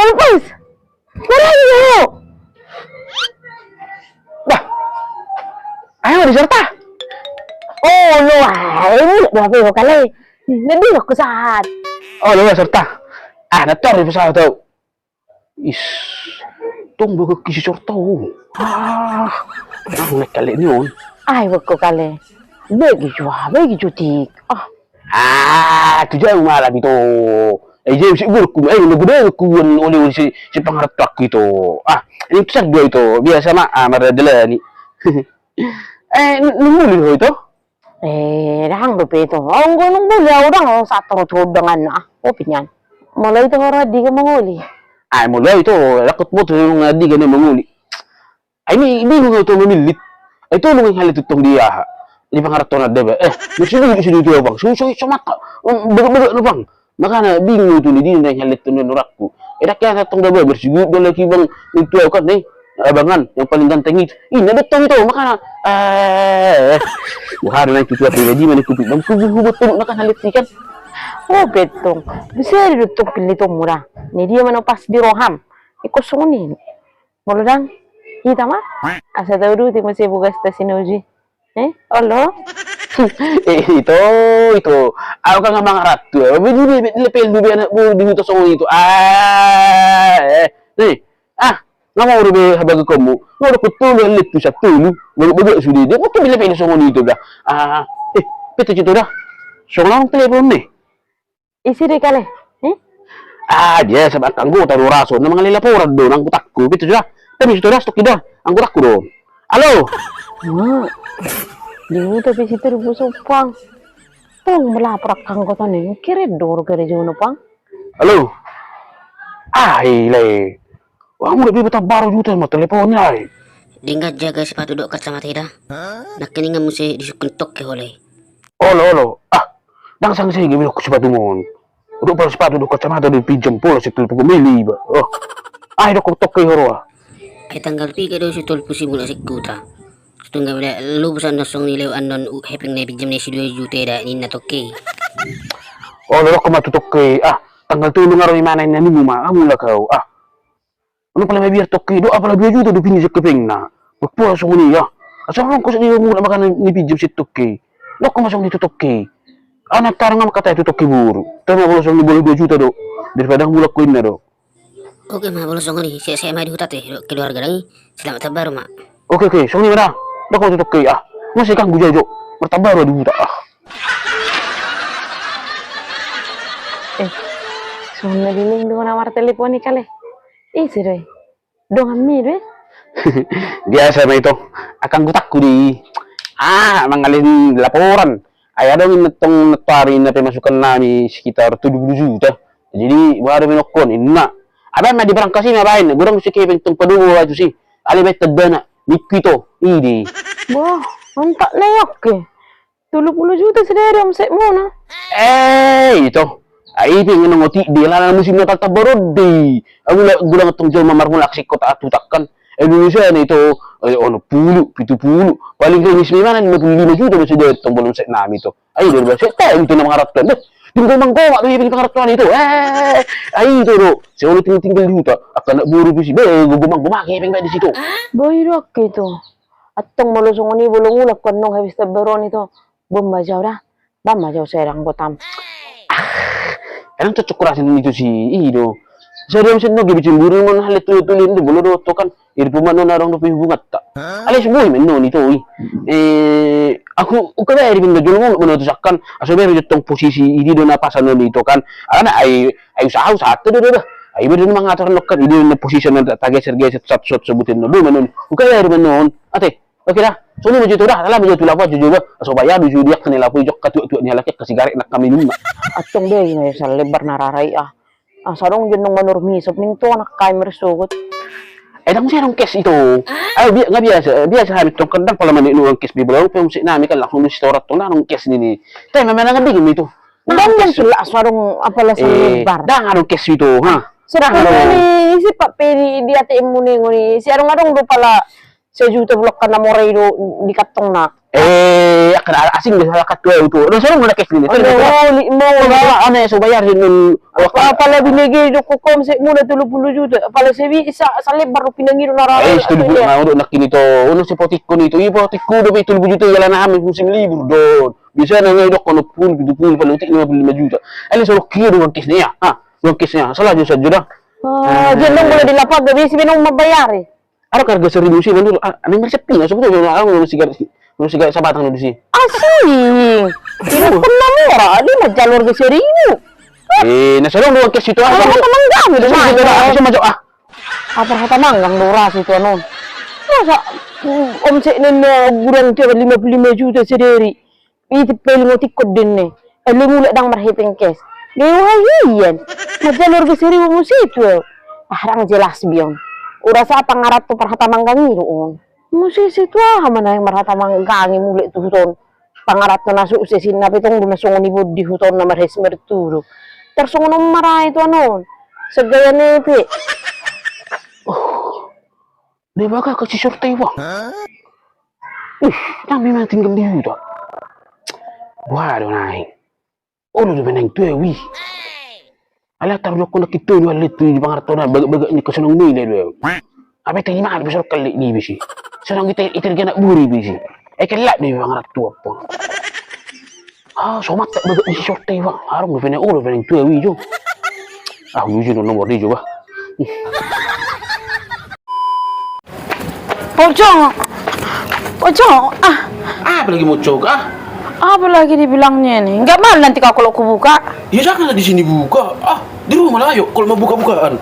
Lepas. Marami mo. Bah, ayaw diserta. Oh, lo ay. Grabe mo kala eh. Nandun ako sa hat. Oh, lu serta. Ah, nator di pesawat tau. Is, tunggu ke kisi sorto. Ah, aku naik kali ni on. Ay, wag ko kala. Bagi cuti. Ah, tu jauh malam itu. Jadi si guru lu gede ku oleh si pengharap aku itu. Ah, ini tuh dua itu. Biasa mah amar jalan ni. Nunggu itu. Rahang dope itu. Ang gunung buli orang satu dengan opinion. Mulai itu orang di menguli. Ah, mulai itu lakot mo yung di ganun manguli. Ay, ini nga ito mamilit. Ito nung halit itong dia. Di pangarap to na diba? Nagsinulit si dito bang. Susoy sa mata. Baga bang. Maka na bingung ito ni di na halit ito na nurakku. Kaya itong diba bersigut doon lagi bang nagtuaw ka na abangan yang paling ganteng itu. Ini datang itu maka hari na itu pribadi mana kupit bang kubut maka halit kan. Oh, betong. Bisa dirutuk pilih murah. Ni dia mana pas di roham. Ikosongin. Muludang. Kita mah. Asa tahu dulu masih buka stasiun uji. Allah. Itu. Aku kan ngomong ratu. Begini lepel dulu anak bu di hutan songong itu. Nih. Nggak mau rube habang kamu. Mau aku tulu lihat tu satu lu. Bagus sudah dia. Kau bila pilih songong itu dah. Betul itu dah. Songong telepon nih. Isi deh kali. Dia sebab anggo taruh raso na mga laporan doon ang kutakku. Betul sudah. Tapi sudah stok doon. Ang kutakku doon. Halo. Di tapi situ rubuh pang. Tong melaprak kang kota nih. Kira dor gereja pang. Halo. Ile. Wah, mo lebih betah baru juta mo teleponnya. Dinggat jaga sepatu dok kacamata ida. Nakiningan mo si disukuntok ke oleh. Olo. Dang sang sige mo ko sepatu mo. Udah para sepatu dok kacamata di pinjam pula si tulpo mili ba. Dok tok kay horo. Ay tanggal 3 daw si tulpo si mula si kuta. Tungga wala lubusan na song nilew anon hepeng na pinjam ni si 2 juta da ni natoke. Dok ko matutok kay. Tanggal 3 nga rin manay na nimo ma. Amula kau. Ano pala may biar toke do apala 2 juta do pinjam si kepeng na. Magpuas ko niya. Asam ko sa niyo mula makan ni pinjam si toke. Dok ko masong dito toke. Anak tarang nga makatay ito buru. Tama ko sa niyo 2 juta do. Daripada mulak ko na do. Oke ma bolos song ni saya mah dihutat keluarga lagi. Selamat tabar ma. Oke. Song ni mana? Dok ko toke Masih kang gujajo. Martabar di buta. Soalnya diling dengan nomor telepon ni kali. Isi deh. Dong amir deh. Biasa na ito. Akang gutakku di. Mangalin laporan. Ay ada itong natari na pemasukan namin sekitar 70 juta. Jadi baru minokon inna. Aba may di barang kasi mabahin. Gurang si Kevin itong padugo ato si. Alibay tagda na. Mikwito. Idi. Wah, mantap na yak eh. 30 juta sedari omset mo na. Ito. Ay ipin nga ngoti di lala musim na tatabarod di. Ang gulang itong dyan mamarmulak si kota atutakkan. Indonesia na ito, pitu pulu. Paling kainis may manan, 55 juta na siya dito itong bulong set namin ito. Ay, di ba siya? Tayo ito na mga harapkan. Tinggal mangkoma, ito yung pangarapkan ito. Ay, ito do. Siya ulit tinggal dito. Akan buru po si Be, gumang-gumaki, ipin ba di situ. Boy, rock ito. At itong malusong ni bulong ulap ko nung habis tabaron ito. Bumajaw na. Bumajaw sa irang gotam. Anong tutsukurasin nito si Ido? Sa riyam siya no, gibit yung buru mo na halit tuloy-tuloy hindi, bulo do kan. Irpumano na rong nupi hubungat ta. Alis buhay men no nito aku kada eri bin dulu mo tusakan asabe itong posisi ini do napasan no nito kan. Ay usaha to do. Ay bedo mga ator kan ini na posisi na tageser-geser sat sebutin no men kada eri men non. Ate, oke dah. Sunu mo dito dah, alam mo dito lapo juga. So bayar du diak kanila po jok katu ni halak kasigaret nak kami numa. Atong be na sa lebar nararay sarong yun nung manurmisop ning to nakakain mersugot. Dang siya ng kes ito. Ay, nga biasa hamit tong kandang pala manino ang kes bibulaw pero si nami kan langsung si storat to na nung kes nini. Tay mamana nga bigin ito. Dan sila sarong apala sa lebar. Dang anong kes ito, ha? Sarang ni si paperi di ate imuni ngoni. Si arong-arong do pala sa juta blok ka na moray do di katong na. Akan asing biasa katua itu. Udah selalu mulai kes ini. Mau Aneh, so bayar din Apala binigay ko komsek muna 30 juta. Apala sabi isa sa baru pinangiro na Eh, itu dulu mau nak kini to. Uno si potikku nih to. Ibu potikku udah itu juta jalan amin musim libur don. Bisa nanya dok kono pun gitu pun paling utik 55 juta. Ini solo kira uang kisnya ya. Uang kisnya. Salah aja saja dah. Diyan lang mula dilapag. Gabi si Binong mabayar eh. Ada karga 1.000 sih bener. Ada resepnya sebetulnya aku sigaret sa batang dulu sih. Asing. Pinapun na mura. Di majalor ka seribu. Nasalong uang kes itu Apa kata manggang itu mah? Aku masuk Apa kata manggang doras itu anon. Masa omset nina gurang tiap 55 juta sendiri. Itu paling tikod din nih. Mula dang marhiting kes. Ngayon, majalor ka seribu mo situ. Parang jelas biyon. Ura sa pangarap to parhata manggang iroon. Musisi to mana yang marhata manggang muli to huton. Pangarap to na suksesin na pitong lumasong ni Budi huton na marhes merturo. Tersong nung maray itu anon. Segaya nepe. Di baga kasi sorte wa. Kami man tinggal di itu. Waduh naik. Ulo do benang tuwi. Ala taruh ko nakito ni alit ni pangarto na baga ni kasunong nila do. Abe tayo mahal bisor kali ni bisi. Sanang kita itirga na buri bisi. Kala ni pangarto po. Somat tak baga ni sorte wa. Aram do benang ulo benang tuwi jo. Uji no nomor di jo ba. Pocong, Apa lagi mau cok apa lagi dibilangnya nih? Enggak mal nanti kalau aku buka. Ya janganlah di sini buka. Di rumah lah ayo kalau mau buka-bukaan.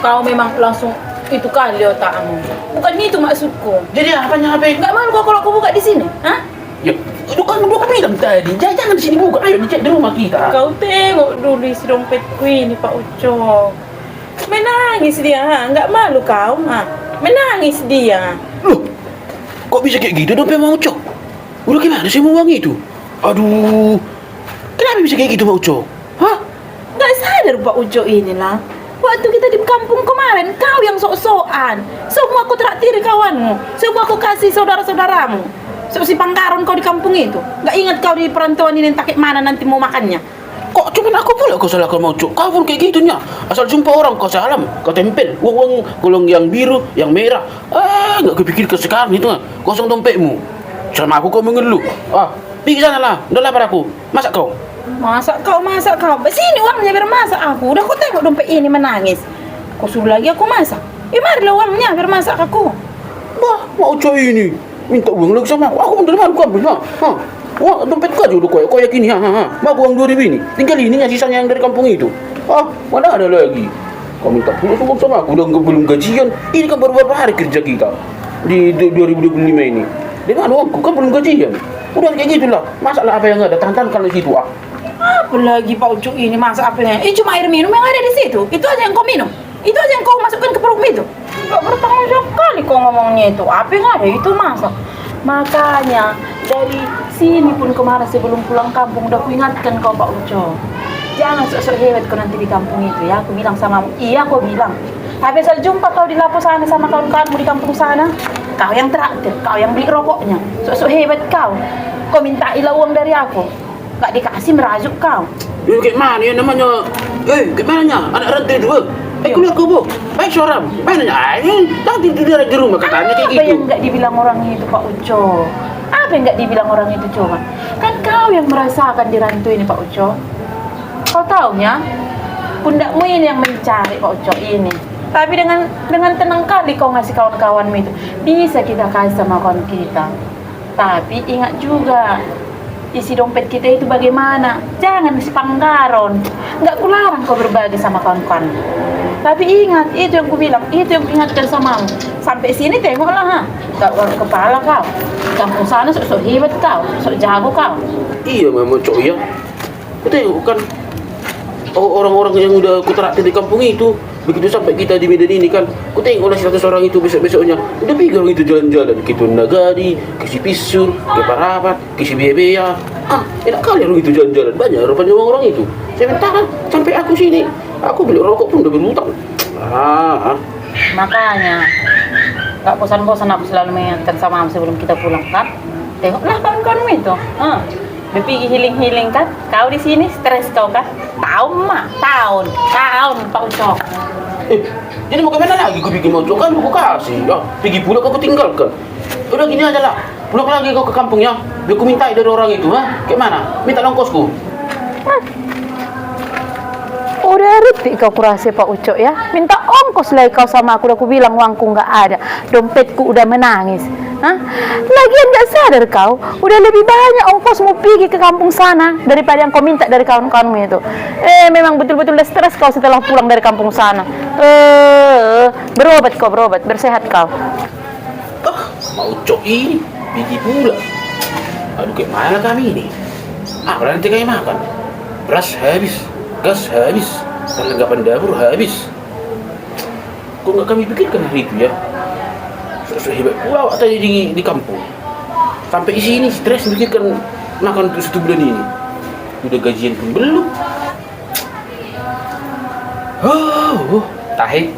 Kau memang langsung itu kali otakmu. Bukan itu maksudku. Jadi apanya apa? Enggak malu kau kalau aku buka di sini, hah? Ya, itu kan udah bilang tadi. Jangan di sini buka. Ayo dicek di rumah kita. Kau tengok dulu isi dompetku ini Pak Ucok. Menangis dia, ha? Enggak malu kau, ha? Menangis dia. Loh, kok bisa kayak gitu dompet mau cok? Udah gimana sih mau uang itu? Aduh, kenapa bisa kayak gitu mau cok? Hah? Enggak sadar Pak Ucok inilah. Waktu kita di kampung kemarin, kau yang sok-sokan. Semua aku traktir kawanmu. Semua aku kasih saudara-saudaramu. Si Pangkaron kau di kampung itu. Enggak ingat kau di perantauan ini entah kayak mana nanti mau makannya. Kok cuman aku pula kau salahkan mau cok? Kau pun kayak gitunya. Asal jumpa orang kau salam, kau tempel. Uang golong yang biru, yang merah. Nggak kepikir ke sekarang itu. Kosong dompetmu. Sama aku kau mengeluh. Pergi sana lah. Udah lapar aku. Masak kau. Masak kau. Sini uangnya biar masak aku. Udah kau tengok dompet ini menangis. Kau suruh lagi aku masak. Marilah uangnya biar masak aku. Wah, mau cok ini. Minta uang lagi sama aku. Aku menerima aku ambil. Wah, dompet kau aja udah kau yakin ya. Mau uang 2.000 ini. Tinggal ini sisanya yang dari kampung itu. Mana ada lagi. Kau minta pulang uang sama aku. Udah belum gajian. Ini kan baru beberapa hari kerja kita. Di 2025 ini. Di mana uangku kan belum gajian. Udah kayak gitulah. Masalah apa yang ada. Tahan-tahan kalau situ. Apalagi Pak Ucok ini masak apanya? Cuma air minum yang ada di situ. Itu aja yang kau minum. Itu aja yang kau masukkan ke perut itu. Gak bertanggung jawab kali kau ngomongnya itu. Apa yang ada itu masak. Makanya dari sini pun kemarin sebelum pulang kampung udah kuingatkan kau Pak Ucok. Jangan sok-sok hebat kau nanti di kampung itu ya. Aku bilang sama iya kau bilang. Tapi asal jumpa kau di Lapo sana sama kawan-kawanmu di kampung sana. Kau yang traktir, kau yang beli rokoknya. Sok-sok hebat kau. Kau minta uang dari aku. Gak dikasih merajuk kau. Ya kayak mana ya namanya? Kayak mana? Anak rantai dua. Kuliah kau bu. Baik seorang. Baik nanya. Tadi di rumah katanya kayak gitu. Apa yang nggak dibilang orang itu Pak Uco? Apa yang nggak dibilang orang itu coba? Kan kau yang merasakan di rantu ini Pak Uco. Kau taunya pundakmu ini yang mencari Pak Uco ini. Tapi dengan tenang kali kau ngasih kawan-kawanmu itu. Bisa kita kasih sama kawan kita. Tapi ingat juga isi dompet kita itu bagaimana. Jangan isi Pangkaron. Nggak kularang kau berbagi sama kawan-kawan. Tapi ingat, itu yang ku bilang, itu yang ku ingatkan sama kamu. Sampai sini tengoklah ha. Gak uang kepala kau. Kampung sana sok hebat kau, sok jago kau. Iya memang cok ya. Kau tengok kan orang-orang yang udah kutraktir di kampung itu. Begitu sampai kita di Medan ini kan, ku tengoklah 100 orang itu besok-besoknya udah pergi orang itu jalan-jalan ke Nagari, ke Sipisur, ke Parapat, ke Sibebea. Enak kali orang itu jalan-jalan. Banyak rupanya orang itu. Sementara sampai aku sini, aku beli rokok pun udah berhutang. Makanya gak bosan-bosan aku selalu mengingatkan sama kamu sebelum kita pulang kan. Tengoklah kawan-kawanmu itu. Udah pergi healing-healing kan? Kau di sini stres kau kan? Tahun Pak Ucok. Jadi mau kemana lagi kau bikin motor kan aku kasih. Pergi pula kau tinggalkan. Udah gini aja lah. Pulang lagi kau ke kampungnya. Biar aku minta dari orang itu, Kayak mana? Minta ongkosku. Udah reti kau kurasi Pak Ucok ya. Minta ongkos lagi kau sama aku. Udah aku bilang uangku nggak ada. Dompetku udah menangis. Lagian nggak sadar kau. Udah lebih banyak ongkos mau pergi ke kampung sana daripada yang kau minta dari kawan-kawanmu itu. Memang betul-betul udah stres kau setelah pulang dari kampung sana. Berobat kau, berobat. Bersehat kau. Mau cok ini. Biji pula. Aduh, kayak mana kami ini? Berarti kayak makan. Beras habis. Gas habis. Perlengkapan dapur habis. Kok nggak kami pikirkan hari itu ya? Hebat pula awak tadi di kampung. Sampai di sini stres mikirkan makan untuk 1 bulan ini. Udah gajian pun belum. Tahe.